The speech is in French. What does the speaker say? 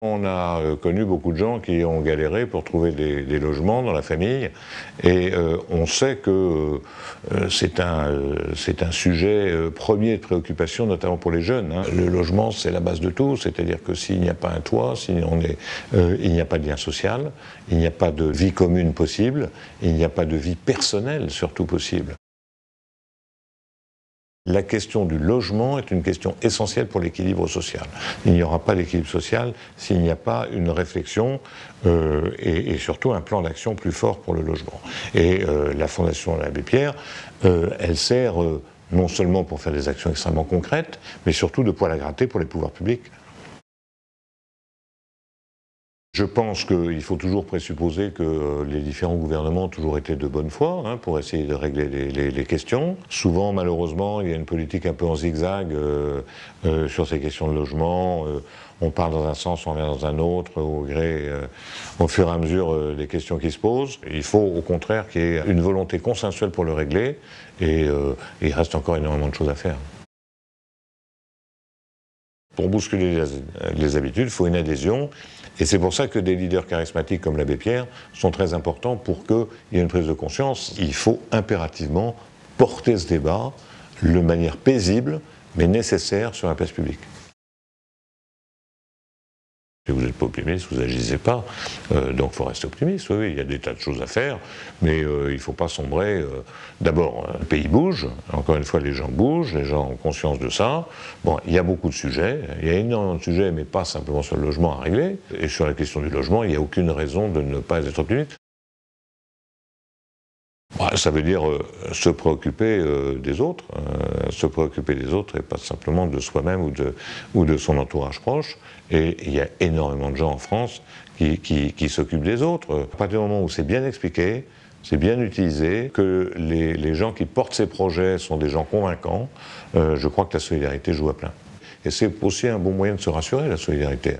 On a connu beaucoup de gens qui ont galéré pour trouver des logements dans la famille et on sait que c'est un sujet premier de préoccupation, notamment pour les jeunes. Le logement, c'est la base de tout, c'est-à-dire que s'il n'y a pas un toit, il n'y a pas de lien social, il n'y a pas de vie commune possible, il n'y a pas de vie personnelle surtout possible. La question du logement est une question essentielle pour l'équilibre social. Il n'y aura pas d'équilibre social s'il n'y a pas une réflexion et surtout un plan d'action plus fort pour le logement. Et la Fondation Abbé Pierre, elle sert non seulement pour faire des actions extrêmement concrètes, mais surtout de poil à gratter pour les pouvoirs publics. Je pense qu'il faut toujours présupposer que les différents gouvernements ont toujours été de bonne foi pour essayer de régler les questions. Souvent, malheureusement, il y a une politique un peu en zigzag sur ces questions de logement. On part dans un sens, on vient dans un autre, au fur et à mesure des questions qui se posent. Il faut au contraire qu'il y ait une volonté consensuelle pour le régler et il reste encore énormément de choses à faire. Pour bousculer les habitudes, il faut une adhésion. Et c'est pour ça que des leaders charismatiques comme l'abbé Pierre sont très importants pour qu'il y ait une prise de conscience. Il faut impérativement porter ce débat de manière paisible, mais nécessaire sur la place publique. Si vous n'êtes pas optimiste, vous n'agissez pas. Donc il faut rester optimiste, oui, il y a des tas de choses à faire, mais il ne faut pas sombrer. D'abord, le pays bouge, encore une fois, les gens bougent, les gens ont conscience de ça. Bon, il y a beaucoup de sujets, il y a énormément de sujets, mais pas simplement sur le logement à régler. Et sur la question du logement, il n'y a aucune raison de ne pas être optimiste. Ça veut dire se préoccuper des autres, et pas simplement de soi-même ou de son entourage proche. Et il y a énormément de gens en France qui s'occupent des autres. À partir du moment où c'est bien expliqué, c'est bien utilisé, que les gens qui portent ces projets sont des gens convaincants, je crois que la solidarité joue à plein. Et c'est aussi un bon moyen de se rassurer, la solidarité.